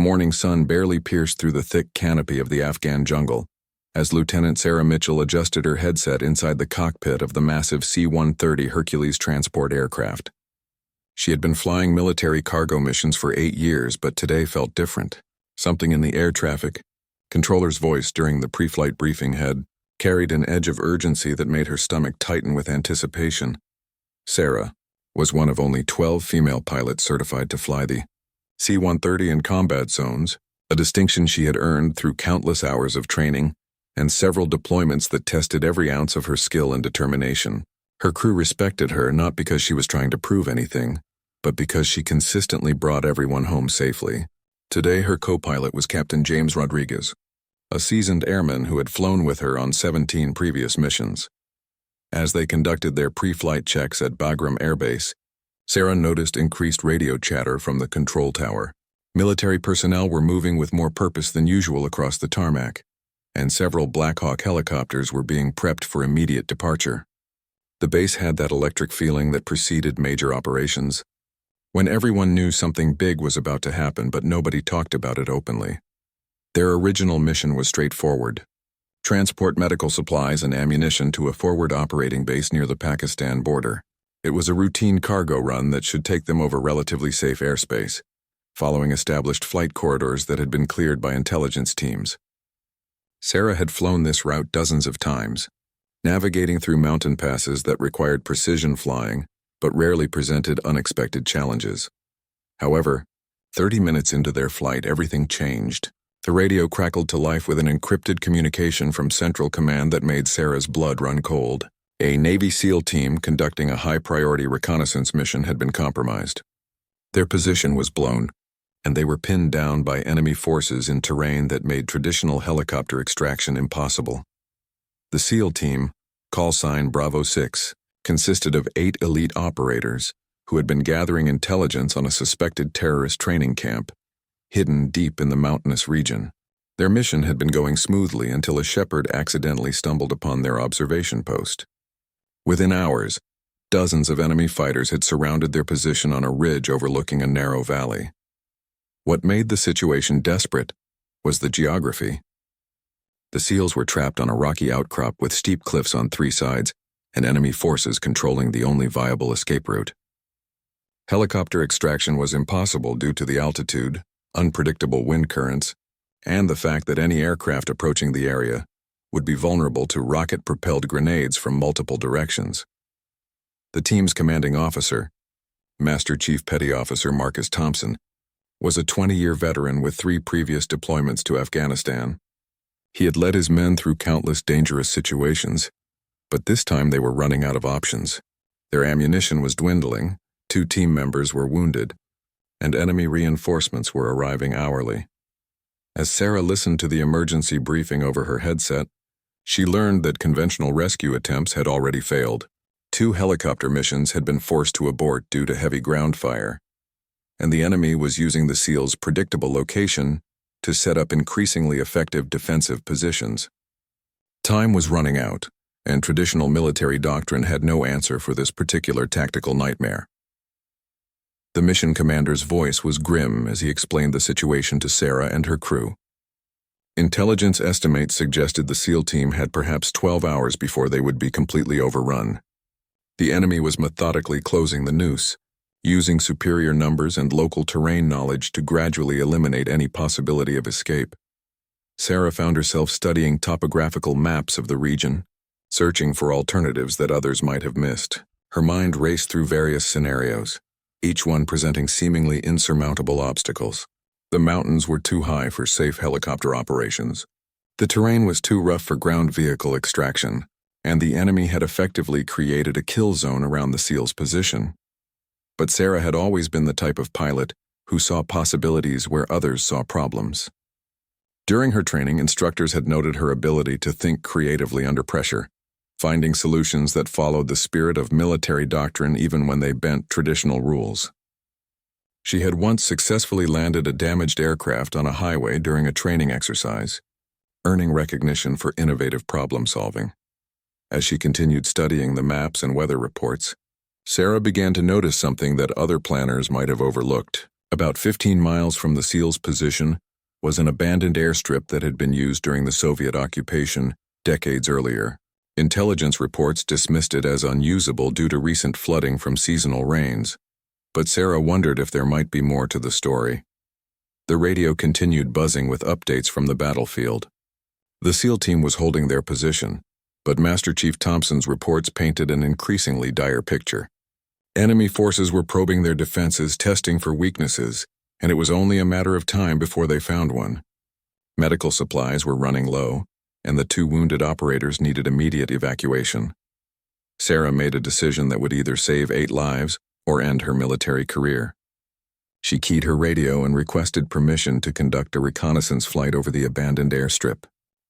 morning sun barely pierced through the thick canopy of the Afghan jungle, as Lieutenant Sarah Mitchell adjusted her headset inside the cockpit of the massive C-130 Hercules transport aircraft. She had been flying military cargo missions for 8 years, but today felt different. Something in the air traffic, controller's voice during the pre-flight briefing had carried an edge of urgency that made her stomach tighten with anticipation. Sarah was one of only 12 female pilots certified to fly the C-130 in combat zones, a distinction she had earned through countless hours of training and several deployments that tested every ounce of her skill and determination. Her crew respected her not because she was trying to prove anything, but because she consistently brought everyone home safely. Today her co-pilot was Captain James Rodriguez, a seasoned airman who had flown with her on 17 previous missions. As they conducted their pre-flight checks at Bagram Air Base, Sarah noticed increased radio chatter from the control tower. Military personnel were moving with more purpose than usual across the tarmac, and several Black Hawk helicopters were being prepped for immediate departure. The base had that electric feeling that preceded major operations, when everyone knew something big was about to happen but nobody talked about it openly. Their original mission was straightforward: transport medical supplies and ammunition to a forward operating base near the Pakistan border. It was a routine cargo run that should take them over relatively safe airspace, following established flight corridors that had been cleared by intelligence teams. Sarah had flown this route dozens of times, navigating through mountain passes that required precision flying but rarely presented unexpected challenges. However, 30 minutes into their flight, everything changed. The radio crackled to life with an encrypted communication from Central Command that made Sarah's blood run cold. A Navy SEAL team conducting a high-priority reconnaissance mission had been compromised. Their position was blown, and they were pinned down by enemy forces in terrain that made traditional helicopter extraction impossible. The SEAL team, call sign Bravo 6, consisted of 8 elite operators who had been gathering intelligence on a suspected terrorist training camp, hidden deep in the mountainous region. Their mission had been going smoothly until a shepherd accidentally stumbled upon their observation post. Within hours, dozens of enemy fighters had surrounded their position on a ridge overlooking a narrow valley. What made the situation desperate was the geography. The SEALs were trapped on a rocky outcrop with steep cliffs on 3 sides and enemy forces controlling the only viable escape route. Helicopter extraction was impossible due to the altitude, unpredictable wind currents, and the fact that any aircraft approaching the area would be vulnerable to rocket-propelled grenades from multiple directions. The team's commanding officer, Master Chief Petty Officer Marcus Thompson, was a 20-year veteran with 3 previous deployments to Afghanistan. He had led his men through countless dangerous situations, but this time they were running out of options. Their ammunition was dwindling, 2 team members were wounded, and enemy reinforcements were arriving hourly. As Sarah listened to the emergency briefing over her headset, she learned that conventional rescue attempts had already failed. 2 helicopter missions had been forced to abort due to heavy ground fire, and the enemy was using the SEALs' predictable location to set up increasingly effective defensive positions. Time was running out, and traditional military doctrine had no answer for this particular tactical nightmare. The mission commander's voice was grim as he explained the situation to Sarah and her crew. Intelligence estimates suggested the SEAL team had perhaps 12 hours before they would be completely overrun. The enemy was methodically closing the noose, using superior numbers and local terrain knowledge to gradually eliminate any possibility of escape. Sarah found herself studying topographical maps of the region, searching for alternatives that others might have missed. Her mind raced through various scenarios, each one presenting seemingly insurmountable obstacles. The mountains were too high for safe helicopter operations. The terrain was too rough for ground vehicle extraction, and the enemy had effectively created a kill zone around the SEAL's position. But Sarah had always been the type of pilot who saw possibilities where others saw problems. During her training, instructors had noted her ability to think creatively under pressure, finding solutions that followed the spirit of military doctrine even when they bent traditional rules. She had once successfully landed a damaged aircraft on a highway during a training exercise, earning recognition for innovative problem-solving. As she continued studying the maps and weather reports, Sarah began to notice something that other planners might have overlooked. About 15 miles from the SEALs' position was an abandoned airstrip that had been used during the Soviet occupation decades earlier. Intelligence reports dismissed it as unusable due to recent flooding from seasonal rains, but Sarah wondered if there might be more to the story. The radio continued buzzing with updates from the battlefield. The SEAL team was holding their position, but Master Chief Thompson's reports painted an increasingly dire picture. Enemy forces were probing their defenses, testing for weaknesses, and it was only a matter of time before they found one. Medical supplies were running low, and the 2 wounded operators needed immediate evacuation. Sarah made a decision that would either save 8 lives or end her military career. She keyed her radio and requested permission to conduct a reconnaissance flight over the abandoned airstrip.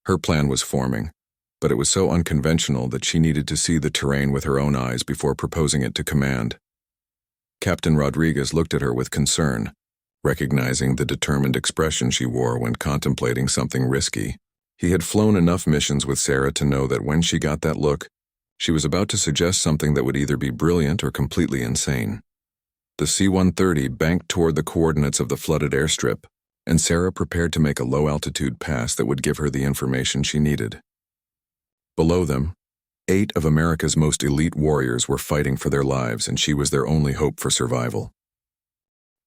Her plan was forming, but it was so unconventional that she needed to see the terrain with her own eyes before proposing it to command. Captain Rodriguez looked at her with concern, recognizing the determined expression she wore when contemplating something risky. He had flown enough missions with Sarah to know that when she got that look, she was about to suggest something that would either be brilliant or completely insane. The C-130 banked toward the coordinates of the flooded airstrip, and Sarah prepared to make a low-altitude pass that would give her the information she needed. Below them, 8 of America's most elite warriors were fighting for their lives, and she was their only hope for survival.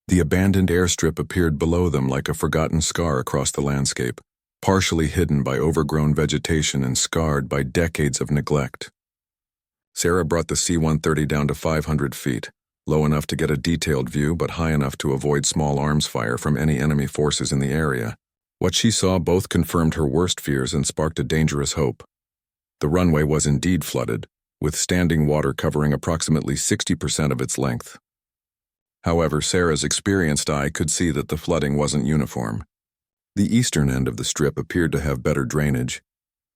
The abandoned airstrip appeared below them like a forgotten scar across the landscape, partially hidden by overgrown vegetation and scarred by decades of neglect. Sarah brought the C-130 down to 500 feet, low enough to get a detailed view but high enough to avoid small arms fire from any enemy forces in the area. What she saw both confirmed her worst fears and sparked a dangerous hope. The runway was indeed flooded, with standing water covering approximately 60% of its length. However, Sarah's experienced eye could see that the flooding wasn't uniform. The eastern end of the strip appeared to have better drainage,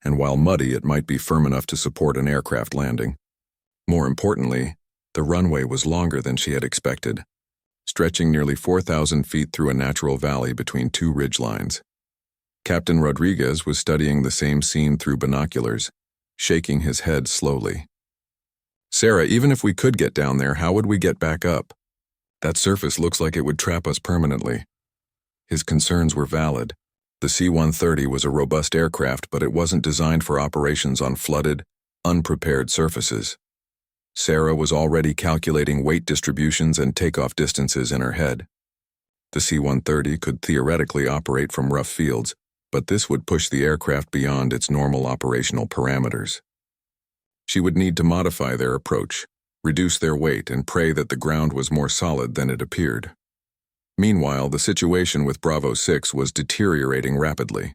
and while muddy, it might be firm enough to support an aircraft landing. More importantly, the runway was longer than she had expected, stretching nearly 4,000 feet through a natural valley between 2 ridgelines. Captain Rodriguez was studying the same scene through binoculars, shaking his head slowly. "Sarah, even if we could get down there, how would we get back up? That surface looks like it would trap us permanently." His concerns were valid. The C-130 was a robust aircraft, but it wasn't designed for operations on flooded, unprepared surfaces. Sarah was already calculating weight distributions and takeoff distances in her head. The C-130 could theoretically operate from rough fields, but this would push the aircraft beyond its normal operational parameters. She would need to modify their approach, reduce their weight, and pray that the ground was more solid than it appeared. Meanwhile, the situation with Bravo 6 was deteriorating rapidly.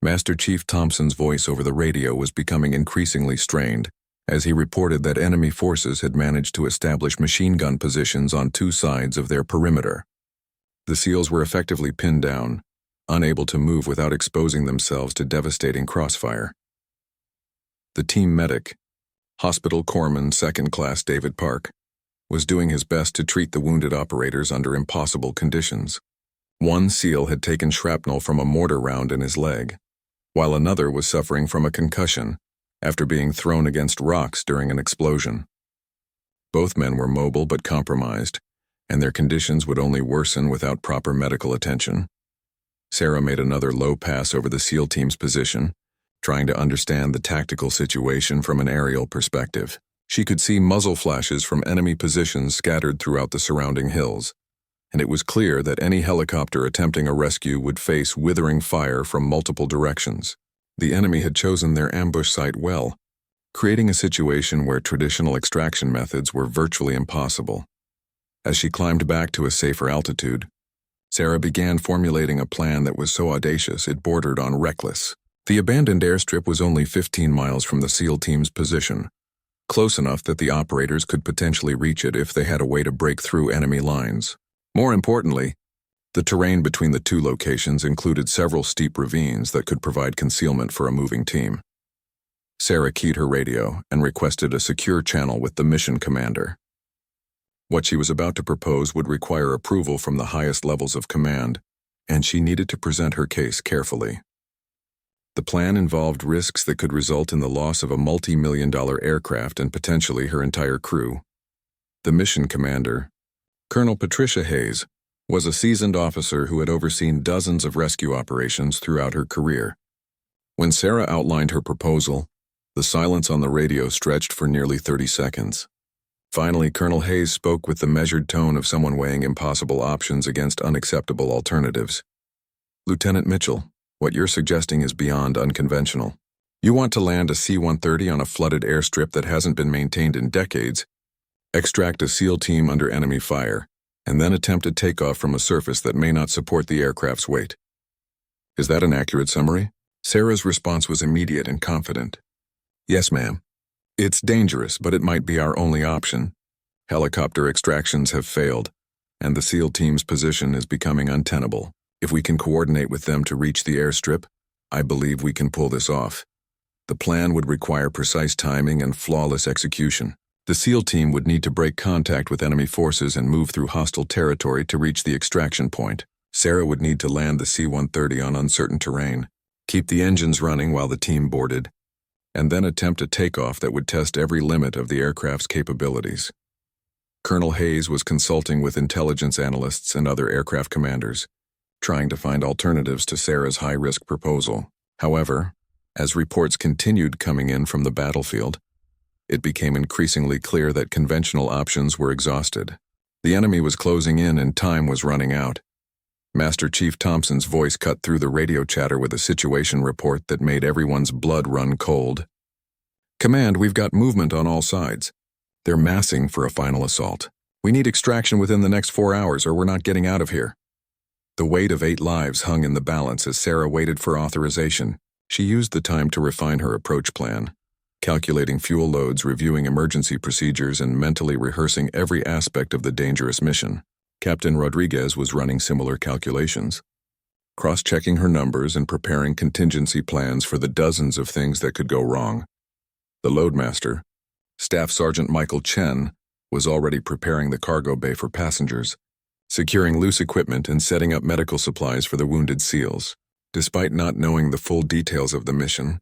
Master Chief Thompson's voice over the radio was becoming increasingly strained, as he reported that enemy forces had managed to establish machine gun positions on 2 sides of their perimeter. The SEALs were effectively pinned down, unable to move without exposing themselves to devastating crossfire. The team medic, Hospital Corpsman Second Class David Park, was doing his best to treat the wounded operators under impossible conditions. One SEAL had taken shrapnel from a mortar round in his leg, while another was suffering from a concussion after being thrown against rocks during an explosion. Both men were mobile but compromised, and their conditions would only worsen without proper medical attention. Sarah made another low pass over the SEAL team's position, trying to understand the tactical situation from an aerial perspective. She could see muzzle flashes from enemy positions scattered throughout the surrounding hills, and it was clear that any helicopter attempting a rescue would face withering fire from multiple directions. The enemy had chosen their ambush site well, creating a situation where traditional extraction methods were virtually impossible. As she climbed back to a safer altitude, Sarah began formulating a plan that was so audacious it bordered on reckless. The abandoned airstrip was only 15 miles from the SEAL team's position, close enough that the operators could potentially reach it if they had a way to break through enemy lines. More importantly, the terrain between the 2 locations included several steep ravines that could provide concealment for a moving team. Sarah keyed her radio and requested a secure channel with the mission commander. What she was about to propose would require approval from the highest levels of command, and she needed to present her case carefully. The plan involved risks that could result in the loss of a multi-million-dollar aircraft and potentially her entire crew. The mission commander, Colonel Patricia Hayes, was a seasoned officer who had overseen dozens of rescue operations throughout her career. When Sarah outlined her proposal, the silence on the radio stretched for nearly 30 seconds. Finally, Colonel Hayes spoke with the measured tone of someone weighing impossible options against unacceptable alternatives. "Lieutenant Mitchell, what you're suggesting is beyond unconventional. You want to land a C-130 on a flooded airstrip that hasn't been maintained in decades, extract a SEAL team under enemy fire, and then attempt a takeoff from a surface that may not support the aircraft's weight. Is that an accurate summary?" Sarah's response was immediate and confident. "Yes, ma'am. It's dangerous, but it might be our only option. Helicopter extractions have failed, and the SEAL team's position is becoming untenable. If we can coordinate with them to reach the airstrip, I believe we can pull this off. The plan would require precise timing and flawless execution. The SEAL team would need to break contact with enemy forces and move through hostile territory to reach the extraction point. Sarah would need to land the C-130 on uncertain terrain, keep the engines running while the team boarded, and then attempt a takeoff that would test every limit of the aircraft's capabilities. Colonel Hayes was consulting with intelligence analysts and other aircraft commanders, trying to find alternatives to Sarah's high-risk proposal. However, as reports continued coming in from the battlefield, it became increasingly clear that conventional options were exhausted. The enemy was closing in and time was running out. Master Chief Thompson's voice cut through the radio chatter with a situation report that made everyone's blood run cold. "Command, we've got movement on all sides. They're massing for a final assault. We need extraction within the next 4 hours or we're not getting out of here." The weight of 8 lives hung in the balance as Sarah waited for authorization. She used the time to refine her approach plan, calculating fuel loads, reviewing emergency procedures, and mentally rehearsing every aspect of the dangerous mission. Captain Rodriguez was running similar calculations, cross-checking her numbers and preparing contingency plans for the dozens of things that could go wrong. The loadmaster, Staff Sergeant Michael Chen, was already preparing the cargo bay for passengers, securing loose equipment and setting up medical supplies for the wounded SEALs. Despite not knowing the full details of the mission,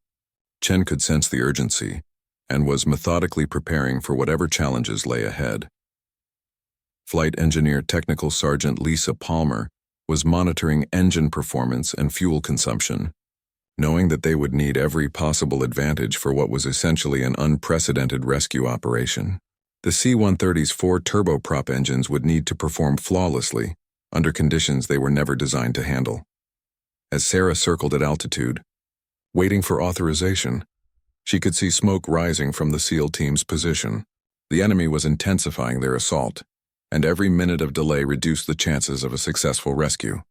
Chen could sense the urgency and was methodically preparing for whatever challenges lay ahead. Flight Engineer Technical Sergeant Lisa Palmer was monitoring engine performance and fuel consumption, knowing that they would need every possible advantage for what was essentially an unprecedented rescue operation. The C-130's 4 turboprop engines would need to perform flawlessly under conditions they were never designed to handle. As Sarah circled at altitude, waiting for authorization, she could see smoke rising from the SEAL team's position. The enemy was intensifying their assault, and every minute of delay reduced the chances of a successful rescue.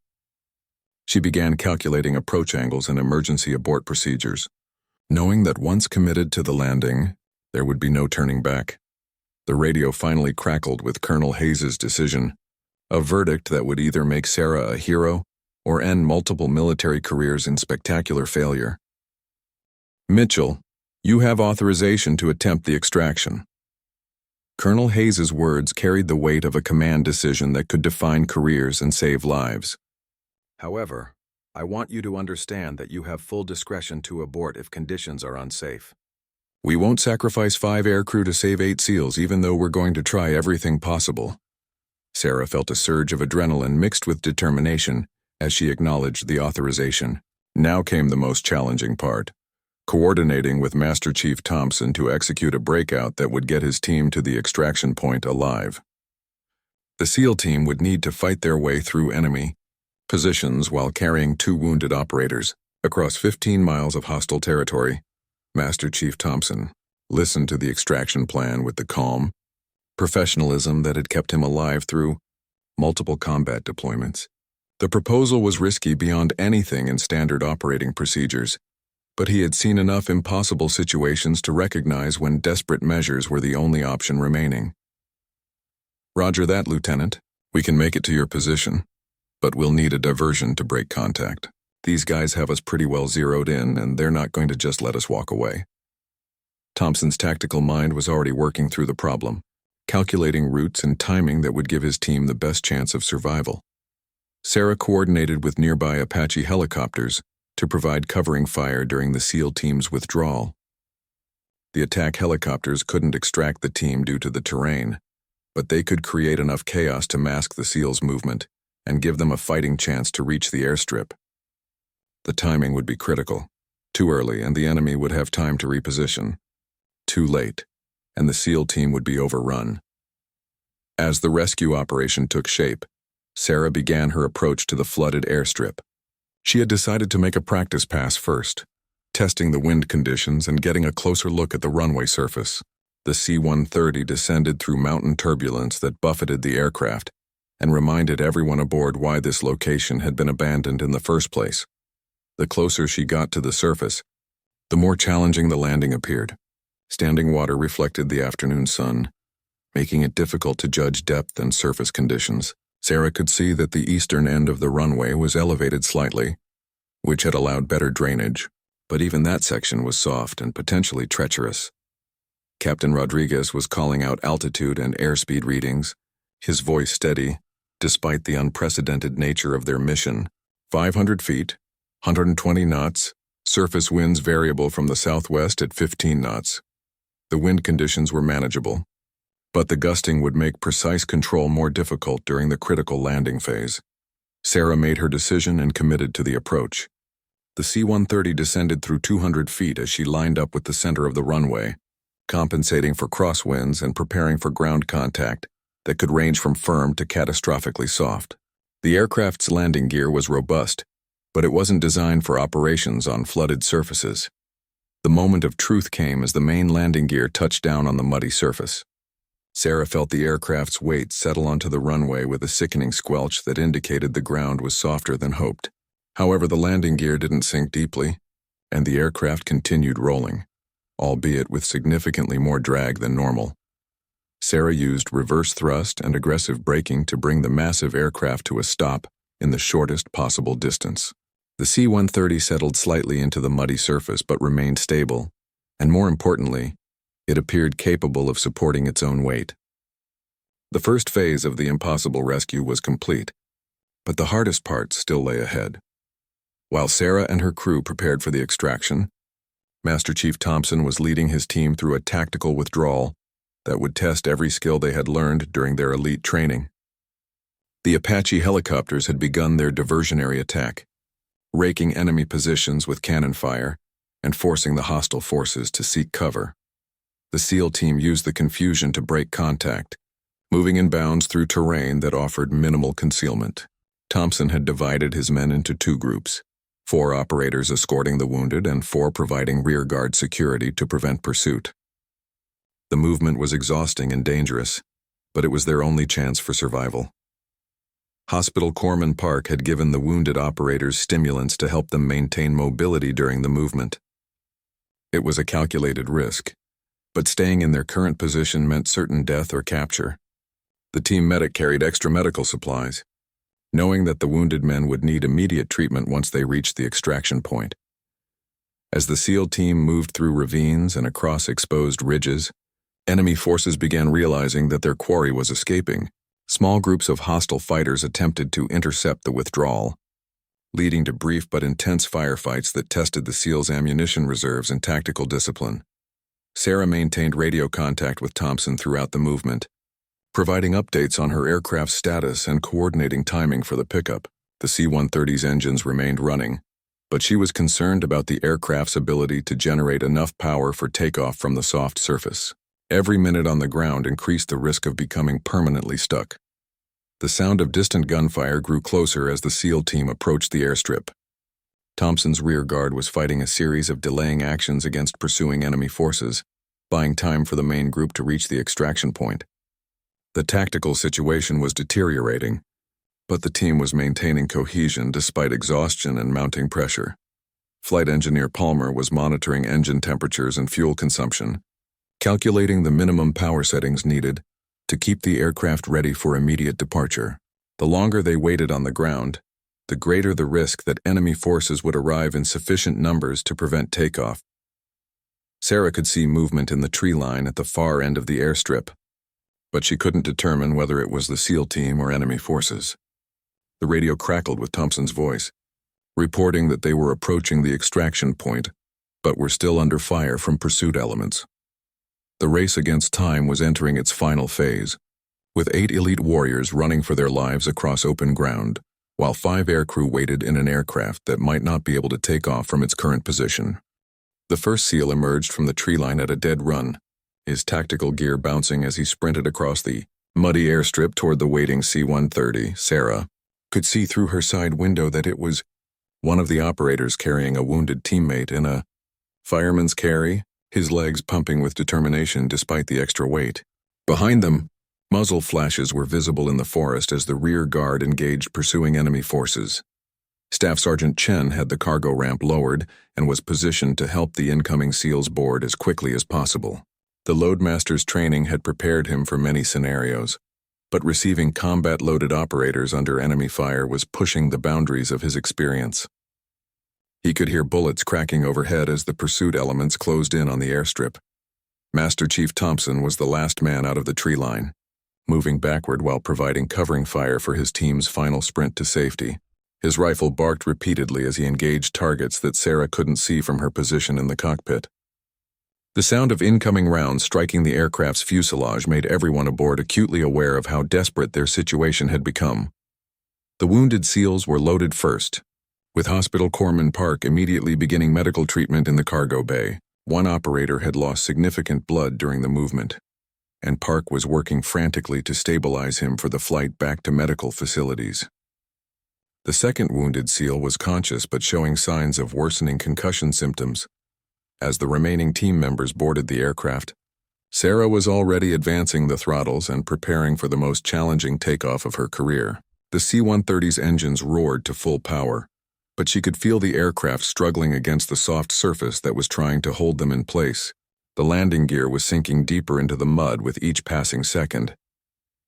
She began calculating approach angles and emergency abort procedures, knowing that once committed to the landing, there would be no turning back. The radio finally crackled with Colonel Hayes' decision, a verdict that would either make Sarah a hero or end multiple military careers in spectacular failure. "Mitchell, you have authorization to attempt the extraction." Colonel Hayes' words carried the weight of a command decision that could define careers and save lives. "However, I want you to understand that you have full discretion to abort if conditions are unsafe. We won't sacrifice 5 aircrew to save 8 SEALs even though we're going to try everything possible." Sarah felt a surge of adrenaline mixed with determination as she acknowledged the authorization. Now came the most challenging part, coordinating with Master Chief Thompson to execute a breakout that would get his team to the extraction point alive. The SEAL team would need to fight their way through enemy positions while carrying 2 wounded operators across 15 miles of hostile territory. Master Chief Thompson listened to the extraction plan with the calm professionalism that had kept him alive through multiple combat deployments. The proposal was risky beyond anything in standard operating procedures, but he had seen enough impossible situations to recognize when desperate measures were the only option remaining. "Roger that, Lieutenant. We can make it to your position, but we'll need a diversion to break contact. These guys have us pretty well zeroed in, and they're not going to just let us walk away." Thompson's tactical mind was already working through the problem, calculating routes and timing that would give his team the best chance of survival. Sarah coordinated with nearby Apache helicopters to provide covering fire during the SEAL team's withdrawal. The attack helicopters couldn't extract the team due to the terrain, but they could create enough chaos to mask the SEALs' movement, and give them a fighting chance to reach the airstrip. The timing would be critical. Too early, and the enemy would have time to reposition. Too late, and the SEAL team would be overrun. As the rescue operation took shape, Sarah began her approach to the flooded airstrip. She had decided to make a practice pass first, testing the wind conditions and getting a closer look at the runway surface. The C-130 descended through mountain turbulence that buffeted the aircraft and reminded everyone aboard why this location had been abandoned in the first place. The closer she got to the surface, the more challenging the landing appeared. Standing water reflected the afternoon sun, making it difficult to judge depth and surface conditions. Sarah could see that the eastern end of the runway was elevated slightly, which had allowed better drainage, but even that section was soft and potentially treacherous. Captain Rodriguez was calling out altitude and airspeed readings, his voice steady, despite the unprecedented nature of their mission. 500 feet, 120 knots, surface winds variable from the southwest at 15 knots. The wind conditions were manageable, but the gusting would make precise control more difficult during the critical landing phase. Sarah made her decision and committed to the approach. The C-130 descended through 200 feet as she lined up with the center of the runway, compensating for crosswinds and preparing for ground contact that could range from firm to catastrophically soft. The aircraft's landing gear was robust, but it wasn't designed for operations on flooded surfaces. The moment of truth came as the main landing gear touched down on the muddy surface. Sarah felt the aircraft's weight settle onto the runway with a sickening squelch that indicated the ground was softer than hoped. However, the landing gear didn't sink deeply, and the aircraft continued rolling, albeit with significantly more drag than normal. Sarah used reverse thrust and aggressive braking to bring the massive aircraft to a stop in the shortest possible distance. The C-130 settled slightly into the muddy surface but remained stable, and more importantly, it appeared capable of supporting its own weight. The first phase of the impossible rescue was complete, but the hardest part still lay ahead. While Sarah and her crew prepared for the extraction, Master Chief Thompson was leading his team through a tactical withdrawal that would test every skill they had learned during their elite training. The Apache helicopters had begun their diversionary attack, raking enemy positions with cannon fire and forcing the hostile forces to seek cover. The SEAL team used the confusion to break contact, moving in bounds through terrain that offered minimal concealment. Thompson had divided his men into two groups, 4 operators escorting the wounded and 4 providing rearguard security to prevent pursuit. The movement was exhausting and dangerous, but it was their only chance for survival. Hospital Corman Park had given the wounded operators stimulants to help them maintain mobility during the movement. It was a calculated risk, but staying in their current position meant certain death or capture. The team medic carried extra medical supplies, knowing that the wounded men would need immediate treatment once they reached the extraction point. As the SEAL team moved through ravines and across exposed ridges, enemy forces began realizing that their quarry was escaping. Small groups of hostile fighters attempted to intercept the withdrawal, leading to brief but intense firefights that tested the SEALs' ammunition reserves and tactical discipline. Sarah maintained radio contact with Thompson throughout the movement, providing updates on her aircraft's status and coordinating timing for the pickup. The C-130's engines remained running, but she was concerned about the aircraft's ability to generate enough power for takeoff from the soft surface. Every minute on the ground increased the risk of becoming permanently stuck. The sound of distant gunfire grew closer as the SEAL team approached the airstrip. Thompson's rear guard was fighting a series of delaying actions against pursuing enemy forces, buying time for the main group to reach the extraction point. The tactical situation was deteriorating, but the team was maintaining cohesion despite exhaustion and mounting pressure. Flight engineer Palmer was monitoring engine temperatures and fuel consumption, calculating the minimum power settings needed to keep the aircraft ready for immediate departure. The longer they waited on the ground, the greater the risk that enemy forces would arrive in sufficient numbers to prevent takeoff. Sarah could see movement in the tree line at the far end of the airstrip, but she couldn't determine whether it was the SEAL team or enemy forces. The radio crackled with Thompson's voice, reporting that they were approaching the extraction point, but were still under fire from pursuit elements. The race against time was entering its final phase, with 8 elite warriors running for their lives across open ground, while 5 aircrew waited in an aircraft that might not be able to take off from its current position. The first SEAL emerged from the tree line at a dead run, his tactical gear bouncing as he sprinted across the muddy airstrip toward the waiting C-130. Sarah could see through her side window that it was one of the operators carrying a wounded teammate in a fireman's carry, his legs pumping with determination despite the extra weight. Behind them, muzzle flashes were visible in the forest as the rear guard engaged pursuing enemy forces. Staff Sergeant Chen had the cargo ramp lowered and was positioned to help the incoming SEALs board as quickly as possible. The Loadmaster's training had prepared him for many scenarios, but receiving combat-loaded operators under enemy fire was pushing the boundaries of his experience. He could hear bullets cracking overhead as the pursuit elements closed in on the airstrip. Master Chief Thompson was the last man out of the tree line, moving backward while providing covering fire for his team's final sprint to safety. His rifle barked repeatedly as he engaged targets that Sarah couldn't see from her position in the cockpit. The sound of incoming rounds striking the aircraft's fuselage made everyone aboard acutely aware of how desperate their situation had become. The wounded SEALs were loaded first, with Hospital Corpsman Park immediately beginning medical treatment in the cargo bay. One operator had lost significant blood during the movement, and Park was working frantically to stabilize him for the flight back to medical facilities. The second wounded SEAL was conscious but showing signs of worsening concussion symptoms. As the remaining team members boarded the aircraft, Sarah was already advancing the throttles and preparing for the most challenging takeoff of her career. The C-130's engines roared to full power, but she could feel the aircraft struggling against the soft surface that was trying to hold them in place. The landing gear was sinking deeper into the mud with each passing second.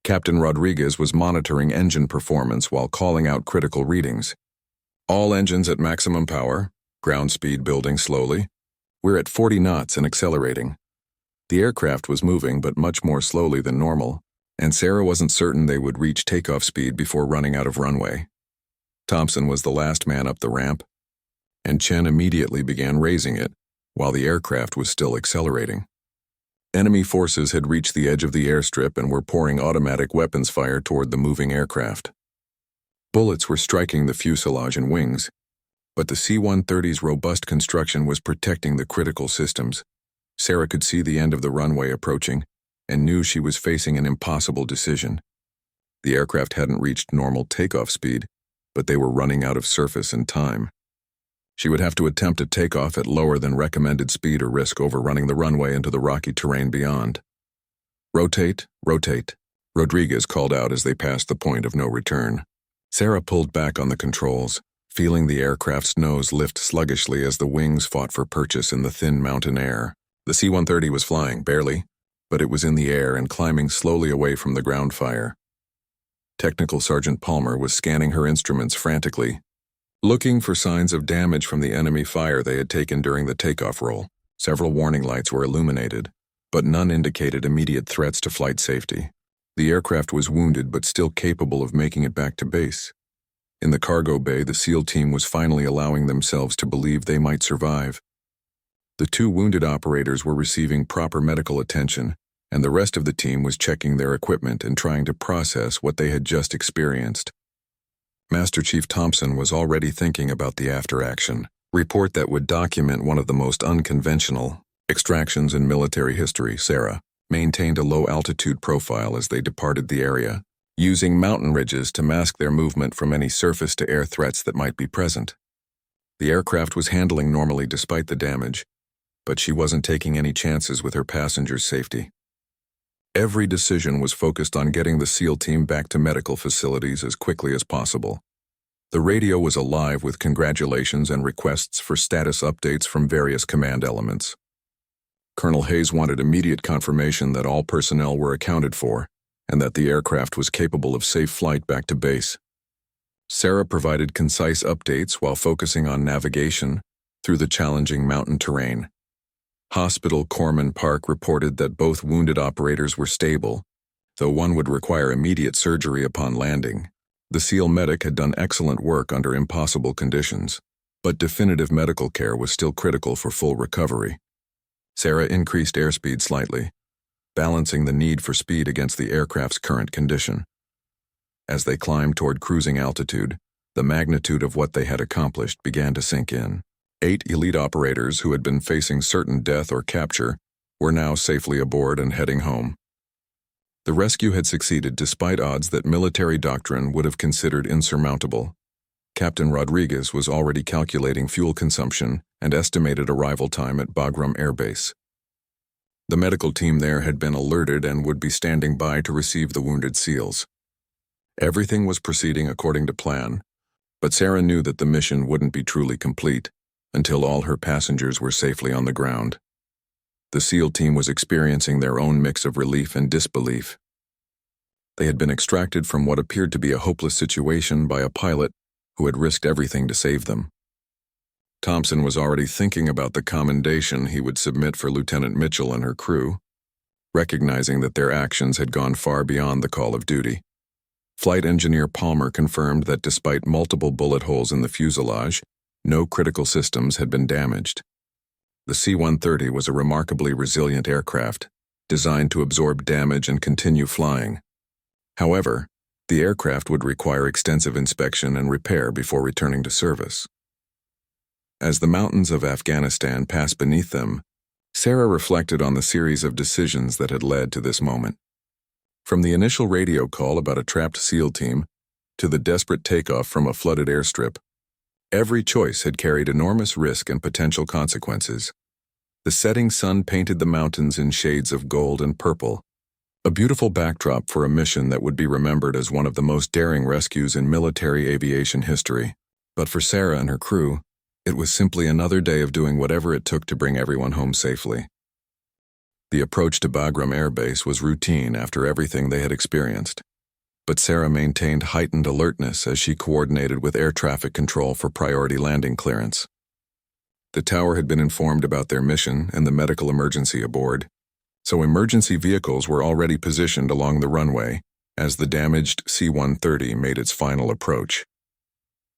Captain Rodriguez was monitoring engine performance while calling out critical readings. All engines at maximum power, ground speed building slowly. We're at 40 knots and accelerating. The aircraft was moving but much more slowly than normal, and Sarah wasn't certain they would reach takeoff speed before running out of runway. Thompson was the last man up the ramp, and Chen immediately began raising it while the aircraft was still accelerating. Enemy forces had reached the edge of the airstrip and were pouring automatic weapons fire toward the moving aircraft. Bullets were striking the fuselage and wings, but the C-130's robust construction was protecting the critical systems. Sarah could see the end of the runway approaching and knew she was facing an impossible decision. The aircraft hadn't reached normal takeoff speed, but they were running out of surface and time. She would have to attempt a takeoff at lower than recommended speed or risk overrunning the runway into the rocky terrain beyond. "Rotate, rotate," Rodriguez called out as they passed the point of no return. Sarah pulled back on the controls, feeling the aircraft's nose lift sluggishly as the wings fought for purchase in the thin mountain air. The C-130 was flying, barely, but it was in the air and climbing slowly away from the ground fire. Technical Sergeant Palmer was scanning her instruments frantically, looking for signs of damage from the enemy fire they had taken during the takeoff roll. Several warning lights were illuminated, but none indicated immediate threats to flight safety. The aircraft was wounded but still capable of making it back to base. In the cargo bay, the SEAL team was finally allowing themselves to believe they might survive. The 2 wounded operators were receiving proper medical attention, and the rest of the team was checking their equipment and trying to process what they had just experienced. Master Chief Thompson was already thinking about the after-action report that would document one of the most unconventional extractions in military history. Sarah maintained a low-altitude profile as they departed the area, using mountain ridges to mask their movement from any surface-to-air threats that might be present. The aircraft was handling normally despite the damage, but she wasn't taking any chances with her passengers' safety. Every decision was focused on getting the SEAL team back to medical facilities as quickly as possible. The radio was alive with congratulations and requests for status updates from various command elements. Colonel Hayes wanted immediate confirmation that all personnel were accounted for, and that the aircraft was capable of safe flight back to base. Sarah provided concise updates while focusing on navigation through the challenging mountain terrain. Hospital Corpsman Park reported that both wounded operators were stable, though one would require immediate surgery upon landing. The SEAL medic had done excellent work under impossible conditions, but definitive medical care was still critical for full recovery. Sarah increased airspeed slightly, balancing the need for speed against the aircraft's current condition. As they climbed toward cruising altitude, the magnitude of what they had accomplished began to sink in. 8 elite operators who had been facing certain death or capture were now safely aboard and heading home. The rescue had succeeded despite odds that military doctrine would have considered insurmountable. Captain Rodriguez was already calculating fuel consumption and estimated arrival time at Bagram Air Base. The medical team there had been alerted and would be standing by to receive the wounded SEALs. Everything was proceeding according to plan, but Sarah knew that the mission wouldn't be truly complete until all her passengers were safely on the ground. The SEAL team was experiencing their own mix of relief and disbelief. They had been extracted from what appeared to be a hopeless situation by a pilot who had risked everything to save them. Thompson was already thinking about the commendation he would submit for Lieutenant Mitchell and her crew, recognizing that their actions had gone far beyond the call of duty. Flight engineer Palmer confirmed that despite multiple bullet holes in the fuselage, no critical systems had been damaged. The C-130 was a remarkably resilient aircraft, designed to absorb damage and continue flying. However, the aircraft would require extensive inspection and repair before returning to service. As the mountains of Afghanistan passed beneath them, Sarah reflected on the series of decisions that had led to this moment. From the initial radio call about a trapped SEAL team to the desperate takeoff from a flooded airstrip, every choice had carried enormous risk and potential consequences. The setting sun painted the mountains in shades of gold and purple, a beautiful backdrop for a mission that would be remembered as one of the most daring rescues in military aviation history. But for Sarah and her crew, it was simply another day of doing whatever it took to bring everyone home safely. The approach to Bagram Air Base was routine after everything they had experienced, but Sarah maintained heightened alertness as she coordinated with air traffic control for priority landing clearance. The tower had been informed about their mission and the medical emergency aboard, so emergency vehicles were already positioned along the runway as the damaged C-130 made its final approach.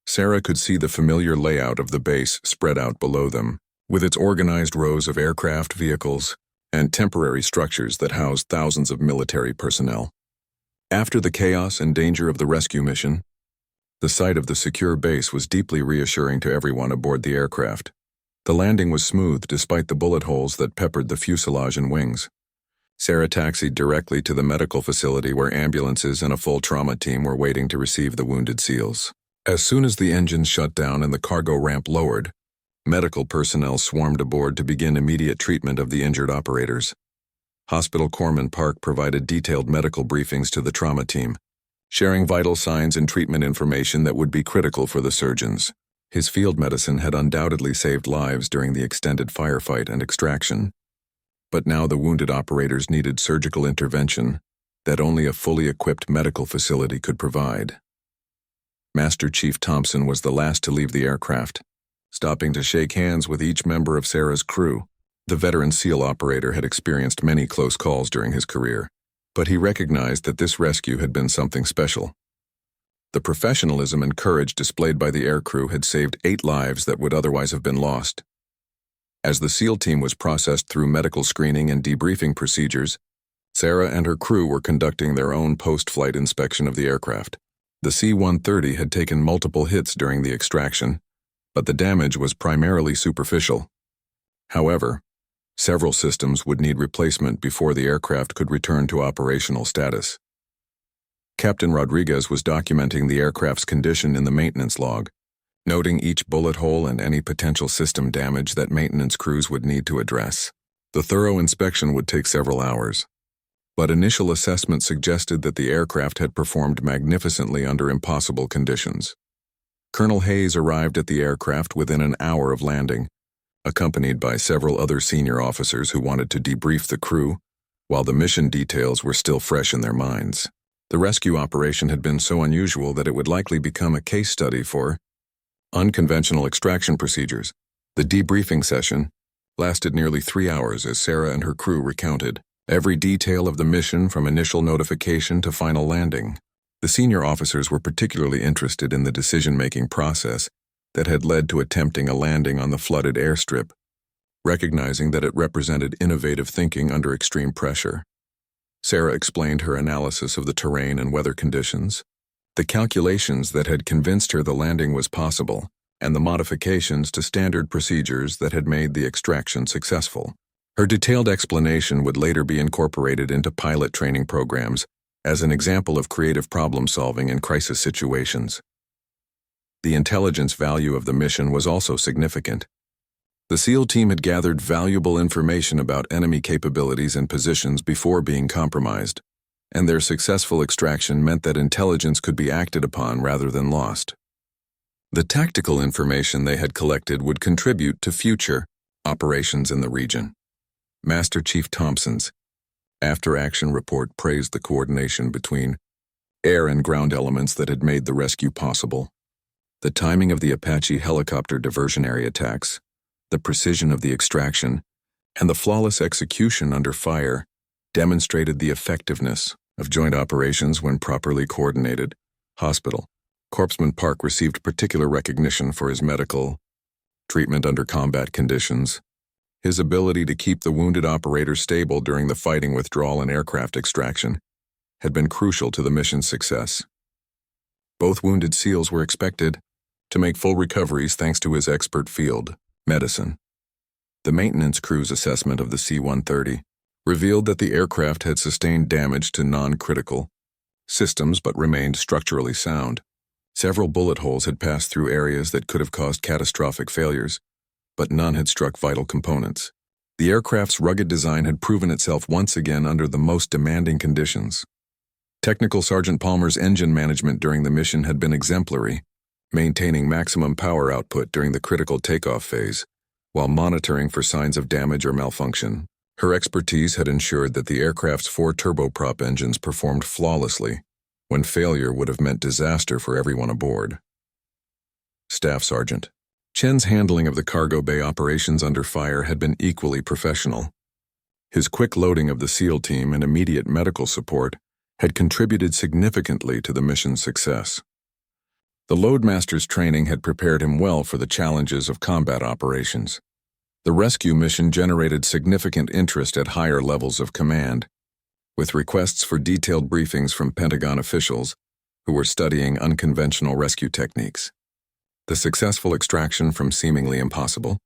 Sarah could see the familiar layout of the base spread out below them, with its organized rows of aircraft vehicles and temporary structures that housed thousands of military personnel. After the chaos and danger of the rescue mission, the sight of the secure base was deeply reassuring to everyone aboard the aircraft. The landing was smooth despite the bullet holes that peppered the fuselage and wings. Sarah taxied directly to the medical facility where ambulances and a full trauma team were waiting to receive the wounded SEALs. As soon as the engines shut down and the cargo ramp lowered, medical personnel swarmed aboard to begin immediate treatment of the injured operators. Hospital Corpsman Park provided detailed medical briefings to the trauma team, sharing vital signs and treatment information that would be critical for the surgeons. His field medicine had undoubtedly saved lives during the extended firefight and extraction, but now the wounded operators needed surgical intervention that only a fully equipped medical facility could provide. Master Chief Thompson was the last to leave the aircraft, stopping to shake hands with each member of Sarah's crew. The veteran SEAL operator had experienced many close calls during his career, but he recognized that this rescue had been something special. The professionalism and courage displayed by the aircrew had saved 8 lives that would otherwise have been lost. As the SEAL team was processed through medical screening and debriefing procedures, Sarah and her crew were conducting their own post-flight inspection of the aircraft. The C-130 had taken multiple hits during the extraction, but the damage was primarily superficial. However, several systems would need replacement before the aircraft could return to operational status. Captain Rodriguez was documenting the aircraft's condition in the maintenance log, noting each bullet hole and any potential system damage that maintenance crews would need to address. The thorough inspection would take several hours, but initial assessment suggested that the aircraft had performed magnificently under impossible conditions. Colonel Hayes arrived at the aircraft within an hour of landing, accompanied by several other senior officers who wanted to debrief the crew, while the mission details were still fresh in their minds. The rescue operation had been so unusual that it would likely become a case study for unconventional extraction procedures. The debriefing session lasted nearly 3 hours as Sarah and her crew recounted every detail of the mission from initial notification to final landing. The senior officers were particularly interested in the decision-making process that had led to attempting a landing on the flooded airstrip, recognizing that it represented innovative thinking under extreme pressure. Sarah explained her analysis of the terrain and weather conditions, the calculations that had convinced her the landing was possible, and the modifications to standard procedures that had made the extraction successful. Her detailed explanation would later be incorporated into pilot training programs as an example of creative problem-solving in crisis situations. The intelligence value of the mission was also significant. The SEAL team had gathered valuable information about enemy capabilities and positions before being compromised, and their successful extraction meant that intelligence could be acted upon rather than lost. The tactical information they had collected would contribute to future operations in the region. Master Chief Thompson's after-action report praised the coordination between air and ground elements that had made the rescue possible, the timing of the Apache helicopter diversionary attacks, the precision of the extraction, and the flawless execution under fire demonstrated the effectiveness of joint operations when properly coordinated. Hospital. Corpsman Park received particular recognition for his medical treatment under combat conditions. His ability to keep the wounded operator stable during the fighting withdrawal and aircraft extraction had been crucial to the mission's success. Both wounded SEALs were expected to make full recoveries thanks to his expert field medicine. The maintenance crew's assessment of the C-130 revealed that the aircraft had sustained damage to non-critical systems but remained structurally sound. Several bullet holes had passed through areas that could have caused catastrophic failures, but none had struck vital components. The aircraft's rugged design had proven itself once again under the most demanding conditions. Technical Sergeant Palmer's engine management during the mission had been exemplary, maintaining maximum power output during the critical takeoff phase, while monitoring for signs of damage or malfunction. Her expertise had ensured that the aircraft's 4 turboprop engines performed flawlessly, when failure would have meant disaster for everyone aboard. Staff Sergeant Chen's handling of the cargo bay operations under fire had been equally professional. His quick loading of the SEAL team and immediate medical support had contributed significantly to the mission's success. The Loadmaster's training had prepared him well for the challenges of combat operations. The rescue mission generated significant interest at higher levels of command, with requests for detailed briefings from Pentagon officials who were studying unconventional rescue techniques. The successful extraction from seemingly impossible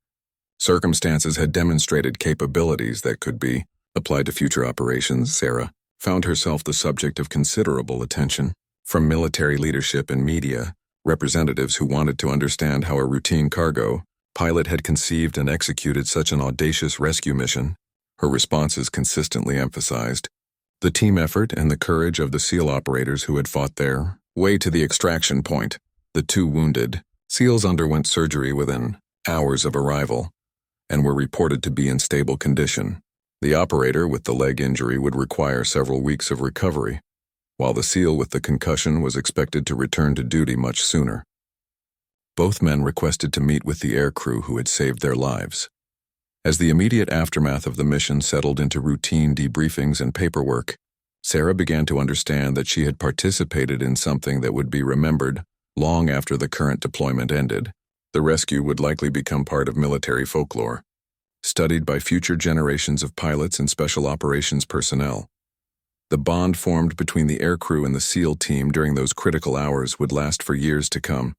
circumstances had demonstrated capabilities that could be applied to future operations. Sarah found herself the subject of considerable attention from military leadership and media representatives who wanted to understand how a routine cargo pilot had conceived and executed such an audacious rescue mission. Her responses consistently emphasized the team effort and the courage of the SEAL operators who had fought their way to the extraction point. The 2 wounded SEALs underwent surgery within hours of arrival and were reported to be in stable condition. The operator with the leg injury would require several weeks of recovery, while the SEAL with the concussion was expected to return to duty much sooner. Both men requested to meet with the aircrew who had saved their lives. As the immediate aftermath of the mission settled into routine debriefings and paperwork, Sarah began to understand that she had participated in something that would be remembered long after the current deployment ended. The rescue would likely become part of military folklore, studied by future generations of pilots and special operations personnel. The bond formed between the aircrew and the SEAL team during those critical hours would last for years to come,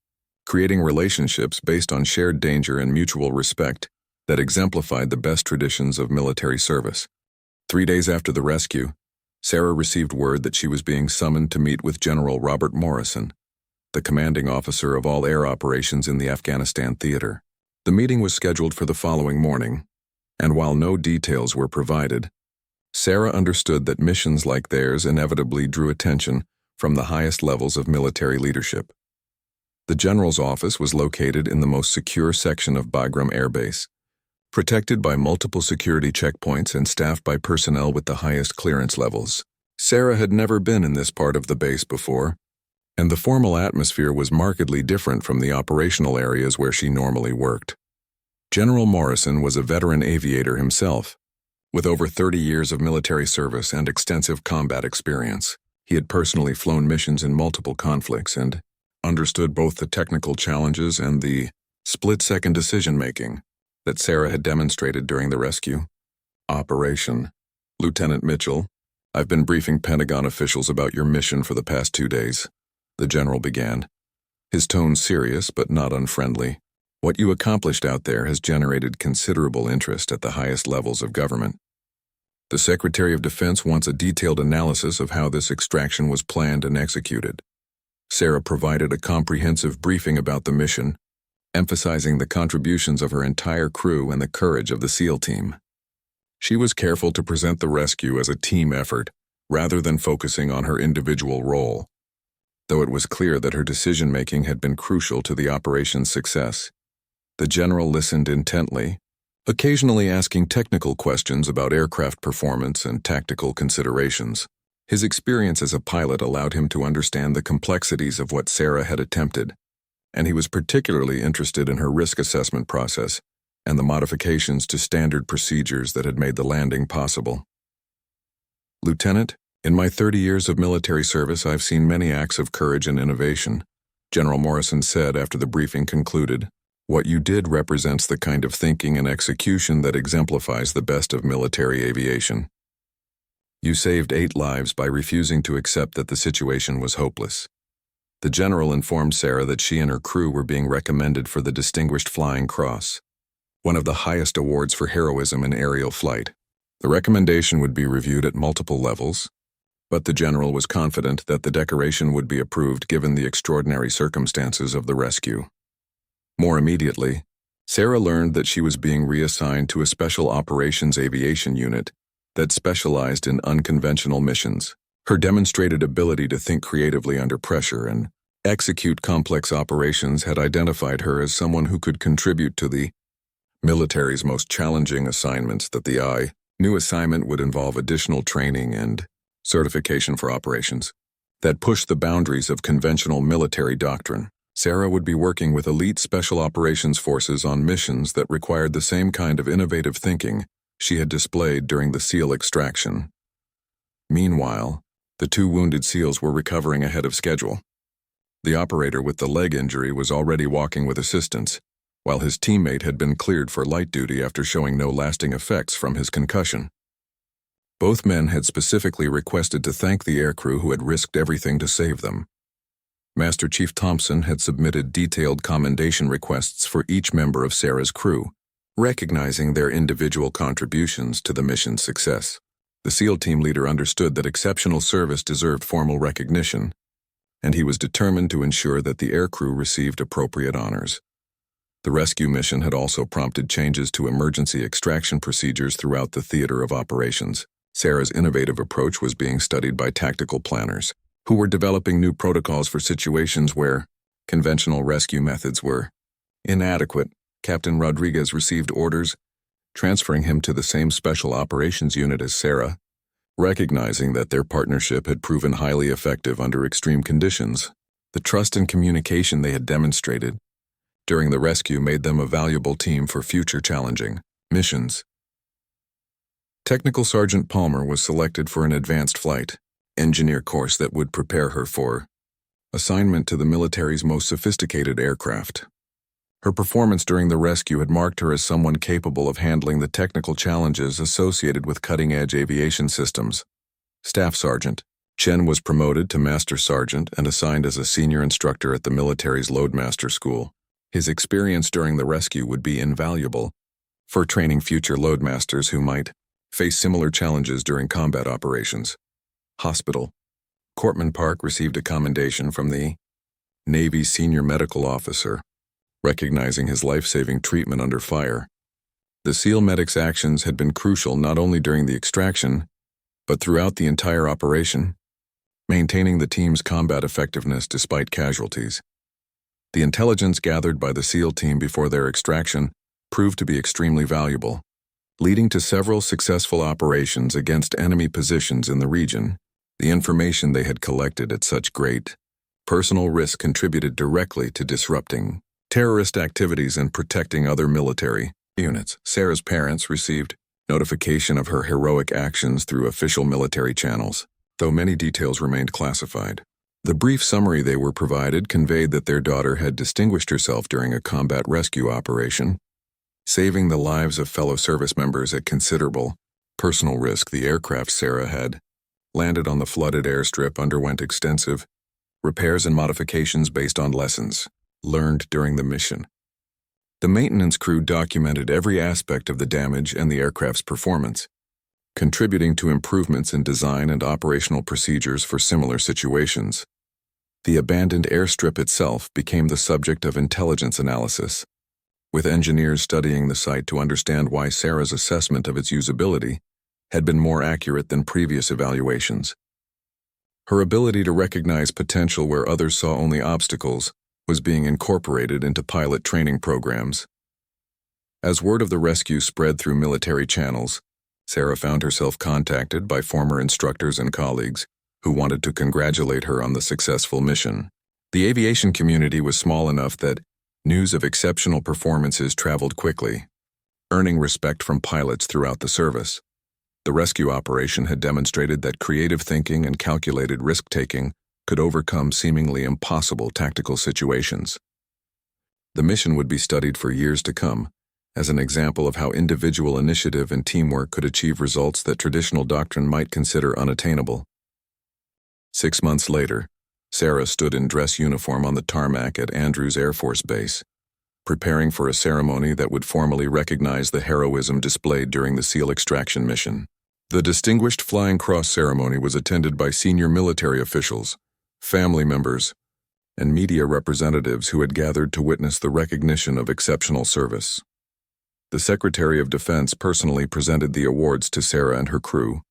creating relationships based on shared danger and mutual respect that exemplified the best traditions of military service. 3 days after the rescue, Sarah received word that she was being summoned to meet with General Robert Morrison, the commanding officer of all air operations in the Afghanistan theater. The meeting was scheduled for the following morning, and while no details were provided, Sarah understood that missions like theirs inevitably drew attention from the highest levels of military leadership. The general's office was located in the most secure section of Bagram Air Base, protected by multiple security checkpoints and staffed by personnel with the highest clearance levels. Sarah had never been in this part of the base before, and the formal atmosphere was markedly different from the operational areas where she normally worked. General Morrison was a veteran aviator himself, with over 30 years of military service and extensive combat experience. He had personally flown missions in multiple conflicts and understood both the technical challenges and the split-second decision-making that Sarah had demonstrated during the rescue operation. Lieutenant Mitchell, I've been briefing Pentagon officials about your mission for the past 2 days, the general began, his tone serious but not unfriendly. What you accomplished out there has generated considerable interest at the highest levels of government. The Secretary of Defense wants a detailed analysis of how this extraction was planned and executed. Sarah provided a comprehensive briefing about the mission, emphasizing the contributions of her entire crew and the courage of the SEAL team. She was careful to present the rescue as a team effort, rather than focusing on her individual role. Though it was clear that her decision-making had been crucial to the operation's success, the general listened intently, occasionally asking technical questions about aircraft performance and tactical considerations. His experience as a pilot allowed him to understand the complexities of what Sarah had attempted, and he was particularly interested in her risk assessment process and the modifications to standard procedures that had made the landing possible. Lieutenant, in my 30 years of military service, I've seen many acts of courage and innovation, General Morrison said after the briefing concluded. What you did represents the kind of thinking and execution that exemplifies the best of military aviation. You saved 8 lives by refusing to accept that the situation was hopeless. The general informed Sarah that she and her crew were being recommended for the Distinguished Flying Cross, one of the highest awards for heroism in aerial flight. The recommendation would be reviewed at multiple levels, but the general was confident that the decoration would be approved given the extraordinary circumstances of the rescue. More immediately, Sarah learned that she was being reassigned to a Special Operations Aviation Unit that specialized in unconventional missions. Her demonstrated ability to think creatively under pressure and execute complex operations had identified her as someone who could contribute to the military's most challenging assignments. The new assignment would involve additional training and certification for operations that pushed the boundaries of conventional military doctrine. Sarah would be working with elite special operations forces on missions that required the same kind of innovative thinking she had displayed during the SEAL extraction. Meanwhile, the 2 wounded SEALs were recovering ahead of schedule. The operator with the leg injury was already walking with assistance, while his teammate had been cleared for light duty after showing no lasting effects from his concussion. Both men had specifically requested to thank the aircrew who had risked everything to save them. Master Chief Thompson had submitted detailed commendation requests for each member of Sarah's crew, recognizing their individual contributions to the mission's success. The SEAL team leader understood that exceptional service deserved formal recognition, and he was determined to ensure that the aircrew received appropriate honors. The rescue mission had also prompted changes to emergency extraction procedures throughout the theater of operations. Sarah's innovative approach was being studied by tactical planners, who were developing new protocols for situations where conventional rescue methods were inadequate. Captain Rodriguez received orders, transferring him to the same special operations unit as Sarah, recognizing that their partnership had proven highly effective under extreme conditions. The trust and communication they had demonstrated during the rescue made them a valuable team for future challenging missions. Technical Sergeant Palmer was selected for an advanced flight engineer course that would prepare her for assignment to the military's most sophisticated aircraft. Her performance during the rescue had marked her as someone capable of handling the technical challenges associated with cutting-edge aviation systems. Staff Sergeant Chen was promoted to Master Sergeant and assigned as a senior instructor at the military's Loadmaster School. His experience during the rescue would be invaluable for training future Loadmasters who might face similar challenges during combat operations. Hospital. Cortman Park received a commendation from the Navy Senior Medical Officer, recognizing his life-saving treatment under fire. The SEAL medic's actions had been crucial not only during the extraction, but throughout the entire operation, maintaining the team's combat effectiveness despite casualties. The intelligence gathered by the SEAL team before their extraction proved to be extremely valuable, leading to several successful operations against enemy positions in the region. The information they had collected at such great personal risk contributed directly to disrupting terrorist activities and protecting other military units. Sarah's parents received notification of her heroic actions through official military channels, though many details remained classified. The brief summary they were provided conveyed that their daughter had distinguished herself during a combat rescue operation, saving the lives of fellow service members at considerable personal risk. The aircraft Sarah had landed on the flooded airstrip, underwent extensive repairs and modifications based on lessons learned during the mission. The maintenance crew documented every aspect of the damage and the aircraft's performance, contributing to improvements in design and operational procedures for similar situations. The abandoned airstrip itself became the subject of intelligence analysis, with engineers studying the site to understand why Sarah's assessment of its usability had been more accurate than previous evaluations. Her ability to recognize potential where others saw only obstacles was being incorporated into pilot training programs. As word of the rescue spread through military channels, Sarah found herself contacted by former instructors and colleagues who wanted to congratulate her on the successful mission. The aviation community was small enough that news of exceptional performances traveled quickly, earning respect from pilots throughout the service. The rescue operation had demonstrated that creative thinking and calculated risk-taking could overcome seemingly impossible tactical situations. The mission would be studied for years to come, as an example of how individual initiative and teamwork could achieve results that traditional doctrine might consider unattainable. 6 months later, Sarah stood in dress uniform on the tarmac at Andrews Air Force Base, preparing for a ceremony that would formally recognize the heroism displayed during the SEAL extraction mission. The Distinguished Flying Cross ceremony was attended by senior military officials, family members, and media representatives who had gathered to witness the recognition of exceptional service. The Secretary of Defense personally presented the awards to Sarah and her crew,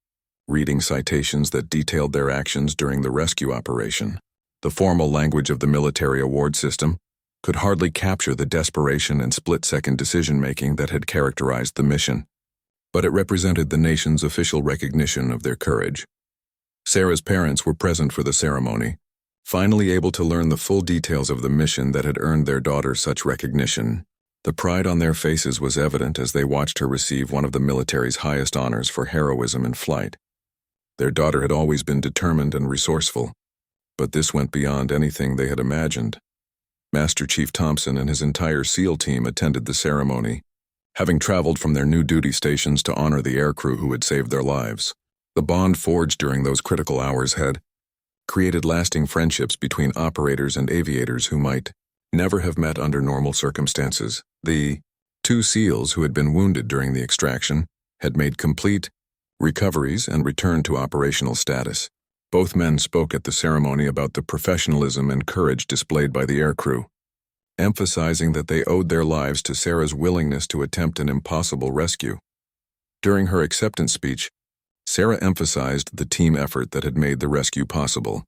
reading citations that detailed their actions during the rescue operation. The formal language of the military award system could hardly capture the desperation and split-second decision-making that had characterized the mission, but it represented the nation's official recognition of their courage. Sarah's parents were present for the ceremony, finally able to learn the full details of the mission that had earned their daughter such recognition. The pride on their faces was evident as they watched her receive one of the military's highest honors for heroism in flight. Their daughter had always been determined and resourceful, but this went beyond anything they had imagined. Master Chief Thompson and his entire SEAL team attended the ceremony, having traveled from their new duty stations to honor the aircrew who had saved their lives. The bond forged during those critical hours had created lasting friendships between operators and aviators who might never have met under normal circumstances. The 2 SEALs who had been wounded during the extraction had made complete recoveries and returned to operational status. Both men spoke at the ceremony about the professionalism and courage displayed by the aircrew, emphasizing that they owed their lives to Sarah's willingness to attempt an impossible rescue. During her acceptance speech, Sarah emphasized the team effort that had made the rescue possible,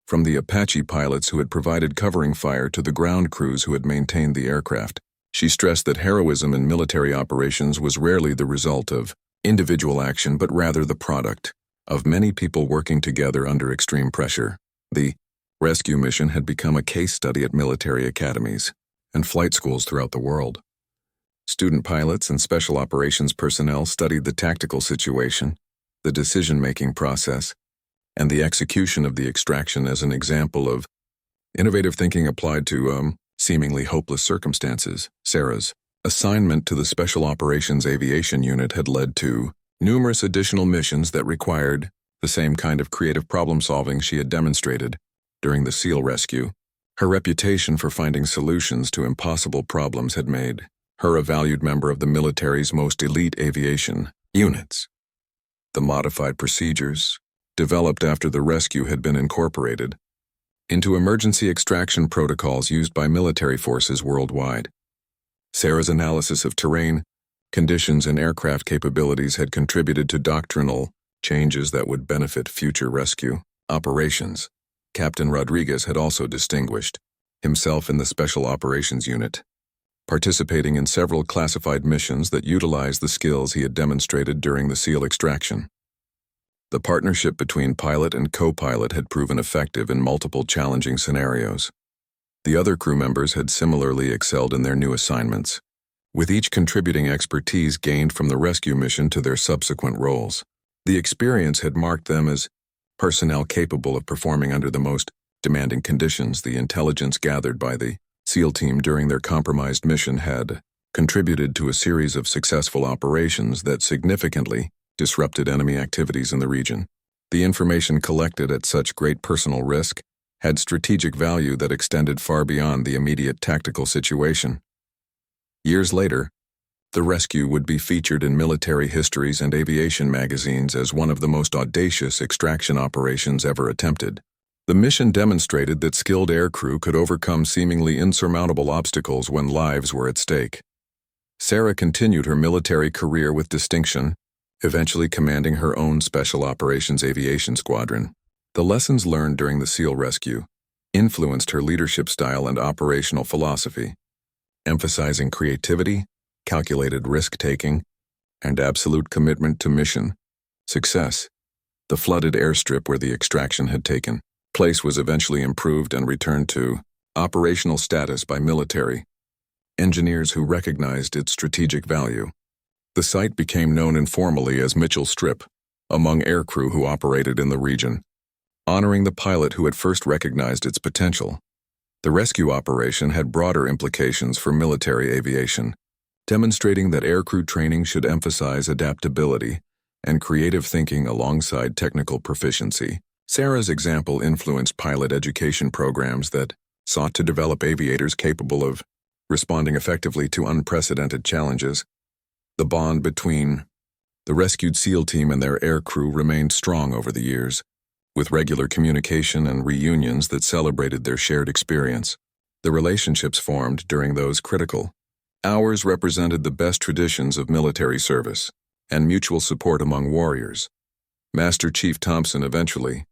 from the Apache pilots who had provided covering fire to the ground crews who had maintained the aircraft. She stressed that heroism in military operations was rarely the result of individual action but rather the product of many people working together under extreme pressure. The rescue mission had become a case study at military academies and flight schools throughout the world. Student pilots and special operations personnel studied the tactical situation, the decision-making process, and the execution of the extraction as an example of innovative thinking applied to seemingly hopeless circumstances. Sarah's assignment to the Special Operations Aviation Unit had led to numerous additional missions that required the same kind of creative problem-solving she had demonstrated during the SEAL rescue. Her reputation for finding solutions to impossible problems had made her a valued member of the military's most elite aviation units. The modified procedures, developed after the rescue, had been incorporated into emergency extraction protocols used by military forces worldwide. Sarah's analysis of terrain, conditions, and aircraft capabilities had contributed to doctrinal changes that would benefit future rescue operations. Captain Rodriguez had also distinguished himself in the Special Operations Unit, participating in several classified missions that utilized the skills he had demonstrated during the SEAL extraction. The partnership between pilot and co-pilot had proven effective in multiple challenging scenarios. The other crew members had similarly excelled in their new assignments, with each contributing expertise gained from the rescue mission to their subsequent roles. The experience had marked them as personnel capable of performing under the most demanding conditions. The intelligence gathered by the SEAL team during their compromised mission had contributed to a series of successful operations that significantly disrupted enemy activities in the region. The information collected at such great personal risk had strategic value that extended far beyond the immediate tactical situation. Years later, the rescue would be featured in military histories and aviation magazines as one of the most audacious extraction operations ever attempted. The mission demonstrated that skilled aircrew could overcome seemingly insurmountable obstacles when lives were at stake. Sarah continued her military career with distinction, eventually commanding her own Special Operations Aviation Squadron. The lessons learned during the SEAL rescue influenced her leadership style and operational philosophy, emphasizing creativity, calculated risk-taking, and absolute commitment to mission success. The flooded airstrip where the extraction had taken place was eventually improved and returned to operational status by military engineers who recognized its strategic value. The site became known informally as Mitchell Strip among aircrew who operated in the region, honoring the pilot who had first recognized its potential. The rescue operation had broader implications for military aviation, demonstrating that aircrew training should emphasize adaptability and creative thinking alongside technical proficiency. Sarah's example influenced pilot education programs that sought to develop aviators capable of responding effectively to unprecedented challenges. The bond between the rescued SEAL team and their aircrew remained strong over the years, with regular communication and reunions that celebrated their shared experience. The relationships formed during those critical hours represented the best traditions of military service and mutual support among warriors. Master Chief Thompson eventually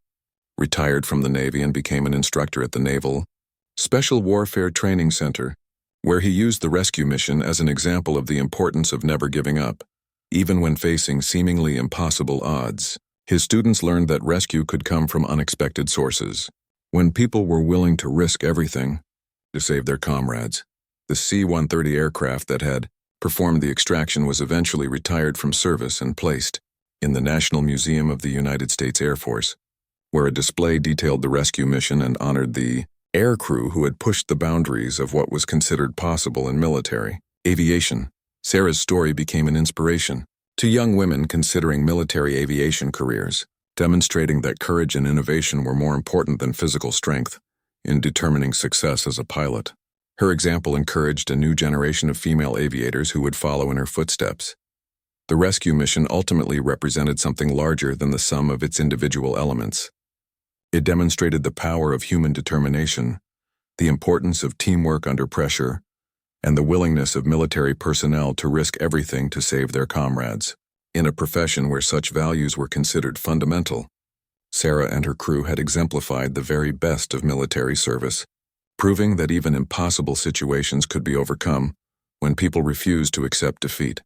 retired from the Navy and became an instructor at the Naval Special Warfare Training Center, where he used the rescue mission as an example of the importance of never giving up, even when facing seemingly impossible odds. His students learned that rescue could come from unexpected sources, when people were willing to risk everything to save their comrades. The C-130 aircraft that had performed the extraction was eventually retired from service and placed in the National Museum of the United States Air Force, where a display detailed the rescue mission and honored the aircrew who had pushed the boundaries of what was considered possible in military aviation. Sarah's story became an inspiration to young women considering military aviation careers, demonstrating that courage and innovation were more important than physical strength in determining success as a pilot. Her example encouraged a new generation of female aviators who would follow in her footsteps. The rescue mission ultimately represented something larger than the sum of its individual elements. It demonstrated the power of human determination, the importance of teamwork under pressure, and the willingness of military personnel to risk everything to save their comrades. In a profession where such values were considered fundamental, Sarah and her crew had exemplified the very best of military service, proving that even impossible situations could be overcome when people refused to accept defeat.